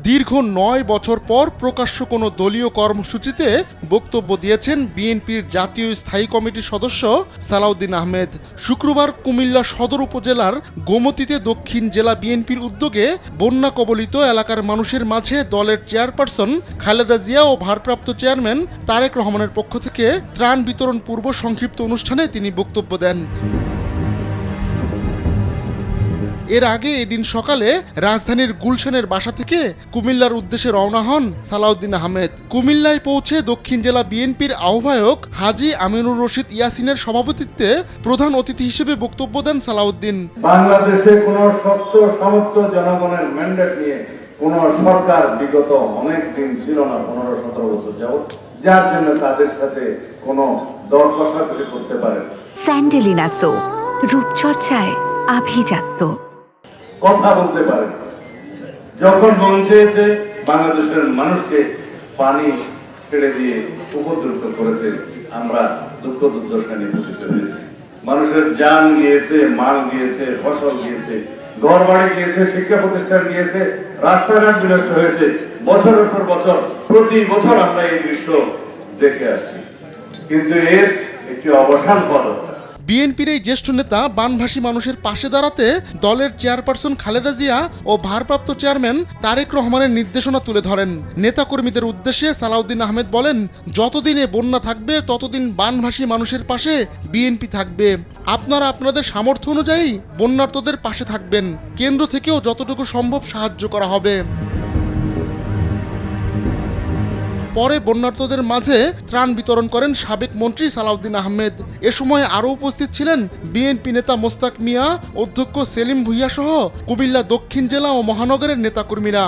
দীর্ঘ ৯ বছর পর প্রকাশ্য কোনো দলীয় কর্মসূচিতে বক্তব্য দিয়েছেন বিএনপির জাতীয় স্থায়ী কমিটির সদস্য সালাউদ্দিন আহমেদ। শুক্রবার কুমিল্লা সদর উপজেলার গোমতীতে দক্ষিণ জেলা বিএনপির উদ্যোগে বন্যা কবলিত এলাকার মানুষের মাঝে দলের চেয়ারপারসন খালেদা জিয়া ও ভারপ্রাপ্ত চেয়ারম্যান তারেক রহমানের পক্ষ থেকে ত্রাণ বিতরণ পূর্ব সংক্ষিপ্ত অনুষ্ঠানে তিনি বক্তব্য দেন। এর আগে এদিন সকালে রাজধানীর গুলশানের বাসা থেকে কুমিল্লার উদ্দেশ্যে রওনা হন সালাউদ্দিন আহমেদ। কুমিল্লায় পৌঁছে দক্ষিণ জেলা বিএনপির আহ্বায়ক হাজী আমিনুর রশিদ ইয়াসিনের সভাপতিত্বে প্রধান অতিথি হিসেবে বক্তব্য দেন সালাউদ্দিন। বাংলাদেশে কোন শক্ত সমর্থ জনগণের ম্যান্ডেট নিয়ে কোন সরকার বিগত অনেক দিন ছিল না, 15-17 বছর যাবত, যার জন্য তাদের সাথে কোন দর কষাকষি করতে পারে। স্যান্ডেলিনা সো রূপচর্চায় আভিজাত্য কথা বলতে পারে। যখন মন চেয়েছে বাংলাদেশের মানুষকে পানি ছেড়ে দিয়ে উপদ্রুত করেছে, আমরা দুঃখ দুর্দশা নিয়ে উপস্থিত হয়েছি। মানুষের জান গিয়েছে, মাল গিয়েছে, ফসল গিয়েছে, ঘর বাড়ি গিয়েছে, শিক্ষা প্রতিষ্ঠান গিয়েছে, রাস্তাঘাট বিনষ্ট হয়েছে। বছরের পর বছর প্রতি বছর আমরা এই দৃশ্য দেখে আসছি, কিন্তু এর একটি অবসান পথ। বিএনপির এই জ্যেষ্ঠ নেতা বানভাসী মানুষের পাশে দাঁড়াতে দলের চেয়ারপারসন খালেদা জিয়া ও ভারপ্রাপ্ত চেয়ারম্যান তারেক রহমানের নির্দেশনা তুলে ধরেন। নেতাকর্মীদের উদ্দেশ্যে সালাউদ্দিন আহমেদ বলেন, যতদিনে বন্যা থাকবে ততদিন বানভাসী মানুষের পাশে বিএনপি থাকবে। আপনারা আপনাদের সামর্থ্য অনুযায়ী বন্যার্তদের পাশে থাকবেন। কেন্দ্র থেকেও যতটুকু সম্ভব সাহায্য করা হবে। পরে বন্যার্তদের মাঝে ত্রাণ বিতরণ করেন সাবেক মন্ত্রী সালাউদ্দিন আহমেদ। এ সময় আরও উপস্থিত ছিলেন বিএনপি নেতা মোস্তাক মিয়া, অধ্যক্ষ সেলিম ভুঁইয়া সহ কুমিল্লা দক্ষিণ জেলা ও মহানগরের নেতাকর্মীরা।